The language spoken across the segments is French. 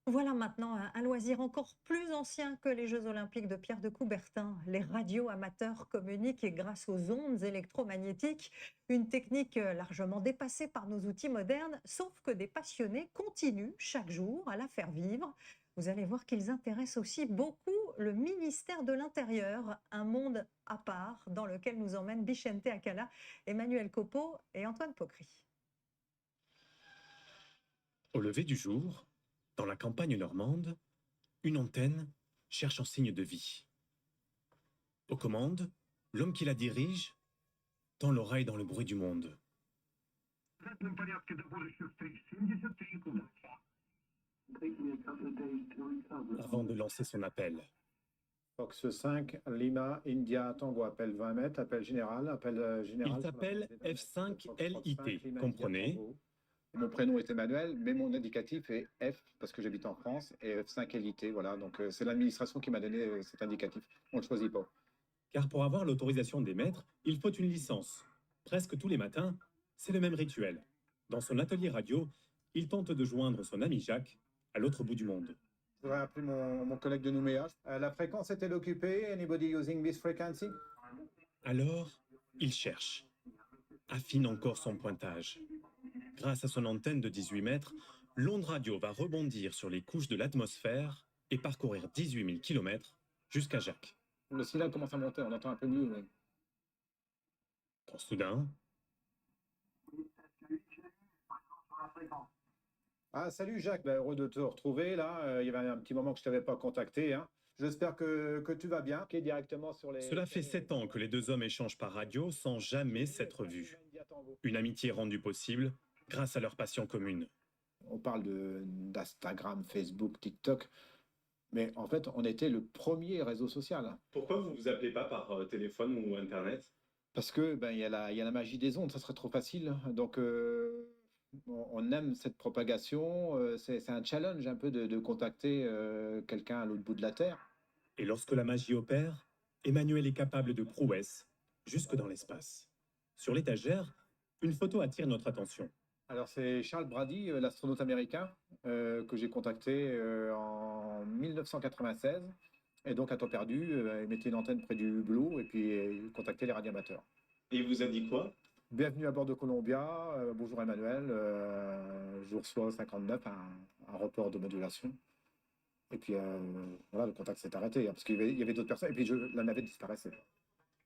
Voilà maintenant un loisir encore plus ancien que les Jeux olympiques de Pierre de Coubertin. Les radios amateurs communiquent grâce aux ondes électromagnétiques, une technique largement dépassée par nos outils modernes, sauf que des passionnés continuent chaque jour à la faire vivre. Vous allez voir qu'ils intéressent aussi beaucoup le ministère de l'Intérieur, un monde à part dans lequel nous emmènent Bichente Akala, Emmanuel Copeau et Antoine Pocry. Au lever du jour, dans la campagne normande, une antenne cherche un signe de vie. Aux commandes, l'homme qui la dirige tend l'oreille dans le bruit du monde. Avant de lancer son appel. Fox 5, Lima, India, Tango, appel 20 mètres, appel général, général. Il s'appelle F5LIT, comprenez? Mon prénom est Emmanuel, mais mon indicatif est F, parce que j'habite en France, et F5LIT, voilà. Donc c'est l'administration qui m'a donné cet indicatif. On ne le choisit pas. Car pour avoir l'autorisation d'émettre, il faut une licence. Presque tous les matins, c'est le même rituel. Dans son atelier radio, il tente de joindre son ami Jacques à l'autre bout du monde. Je voudrais appeler mon collègue de Nouméa. La fréquence est-elle occupée? Anybody using this frequency? Alors, il cherche, affine encore son pointage. Grâce à son antenne de 18 mètres, l'onde radio va rebondir sur les couches de l'atmosphère et parcourir 18 000 km jusqu'à Jacques. Le signal commence à monter, on entend un peu mieux. Mais... Quand soudain... Ah, salut Jacques, heureux de te retrouver là. Il y avait un petit moment que je ne t'avais pas contacté. Hein. J'espère que tu vas bien. Directement sur les... Cela fait 7 ans que les deux hommes échangent par radio sans jamais s'être vus. Une amitié rendue possible grâce à leur passion commune. On parle d'Instagram, Facebook, TikTok, mais en fait, on était le premier réseau social. Pourquoi vous ne vous appelez pas par téléphone ou Internet? Parce que il y a la magie des ondes, ça serait trop facile. Donc, on aime cette propagation. C'est un challenge un peu de contacter quelqu'un à l'autre bout de la Terre. Et lorsque la magie opère, Emmanuel est capable de prouesses jusque dans l'espace. Sur l'étagère, une photo attire notre attention. Alors c'est Charles Brady, l'astronaute américain, que j'ai contacté en 1996. Et donc à temps perdu, il mettait une antenne près du Blue et puis il contactait les radioamateurs. Et il vous a dit quoi? Bienvenue à bord de Columbia, bonjour Emmanuel, je vous reçois 59, un report de modulation. Et puis voilà, le contact s'est arrêté, hein, parce qu'il y avait d'autres personnes, et puis la navette disparaissait.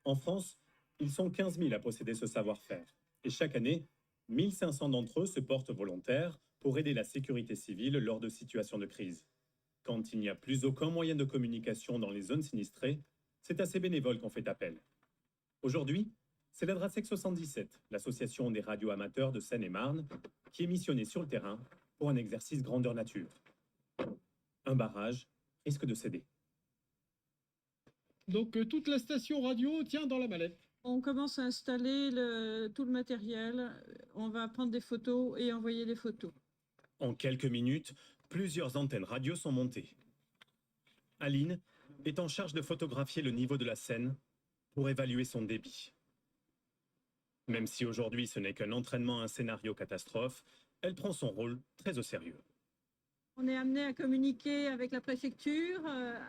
En France, ils sont 15 000 à posséder ce savoir-faire. Et chaque année, 1500 d'entre eux se portent volontaires pour aider la sécurité civile lors de situations de crise. Quand il n'y a plus aucun moyen de communication dans les zones sinistrées, c'est à ces bénévoles qu'on fait appel. Aujourd'hui, c'est la DRASEC 77, l'association des radioamateurs de Seine-et-Marne, qui est missionnée sur le terrain pour un exercice grandeur nature. Un barrage risque de céder. Donc toute la station radio tient dans la mallette. On commence à installer tout le matériel, on va prendre des photos et envoyer les photos. En quelques minutes, plusieurs antennes radio sont montées. Aline est en charge de photographier le niveau de la Seine pour évaluer son débit. Même si aujourd'hui ce n'est qu'un entraînement à un scénario catastrophe, elle prend son rôle très au sérieux. On est amené à communiquer avec la préfecture,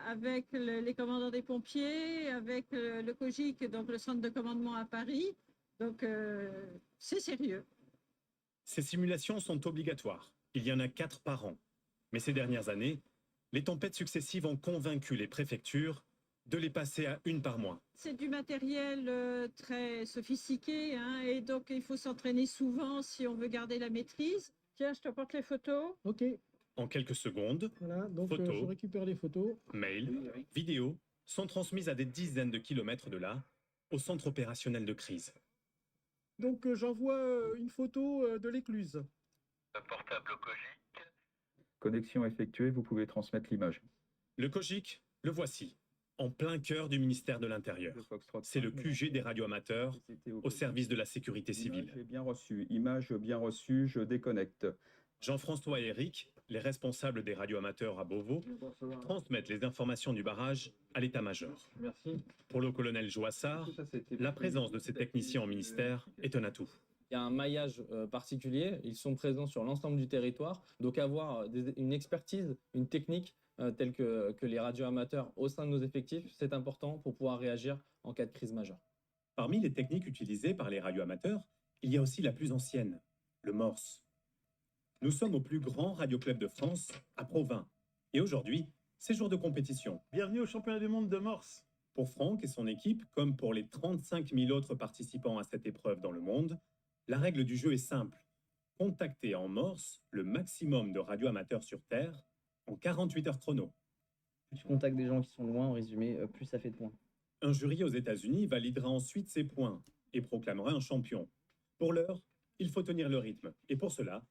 avec les commandants des pompiers, avec le COGIC, donc le centre de commandement à Paris. Donc c'est sérieux. Ces simulations sont obligatoires. Il y en a 4 par an. Mais ces dernières années, les tempêtes successives ont convaincu les préfectures de les passer à 1 par mois. C'est du matériel très sophistiqué, hein, et donc il faut s'entraîner souvent si on veut garder la maîtrise. Tiens, je te porte les photos. Ok. En quelques secondes, Voilà, donc photos, je récupère les photos. mails, vidéos sont transmises à des dizaines de kilomètres de là, au centre opérationnel de crise. Donc j'envoie une photo de l'écluse. Portable au COGIC. Connexion effectuée, vous pouvez transmettre l'image. Le COGIC, le voici, en plein cœur du ministère de l'Intérieur. C'est le QG des radioamateurs au service de la sécurité civile. Image bien reçue, je déconnecte. Jean-François et Eric, les responsables des radioamateurs à Beauvau, transmettent les informations du barrage à l'état-major. Pour le colonel Joassard, la présence de ces techniciens au ministère est un atout. Il y a un maillage particulier, ils sont présents sur l'ensemble du territoire, donc avoir une expertise, une technique telle que les radioamateurs au sein de nos effectifs, c'est important pour pouvoir réagir en cas de crise majeure. Parmi les techniques utilisées par les radioamateurs, il y a aussi la plus ancienne, le Morse. Nous sommes au plus grand radioclub de France, à Provins. Et aujourd'hui, c'est jour de compétition. Bienvenue au championnat du monde de Morse. Pour Franck et son équipe, comme pour les 35 000 autres participants à cette épreuve dans le monde, la règle du jeu est simple. Contacter en Morse le maximum de radioamateurs sur Terre en 48 heures chrono. Plus tu contactes des gens qui sont loin, en résumé, plus ça fait de points. Un jury aux États-Unis validera ensuite ses points et proclamera un champion. Pour l'heure, il faut tenir le rythme. Et pour cela,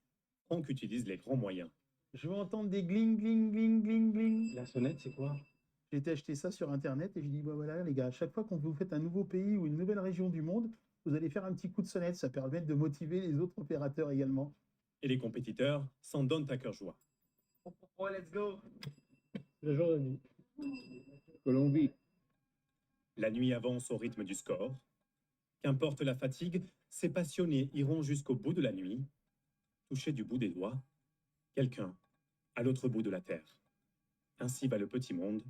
Franck utilise les grands moyens. Je veux entendre des gling, gling, gling, gling, gling. La sonnette, c'est quoi? J'ai été acheter ça sur Internet et je dis, bah voilà les gars, à chaque fois qu'on vous faites un nouveau pays ou une nouvelle région du monde, vous allez faire un petit coup de sonnette. Ça permet de motiver les autres opérateurs également. Et les compétiteurs s'en donnent à cœur joie. Oh, let's go! Le jour de nuit. Colombie. La nuit avance au rythme du score. Qu'importe la fatigue, ces passionnés iront jusqu'au bout de la nuit, toucher du bout des doigts quelqu'un à l'autre bout de la Terre. Ainsi va le petit monde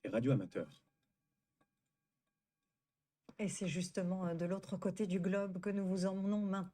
des radioamateurs. Et c'est justement de l'autre côté du globe que nous vous emmenons maintenant.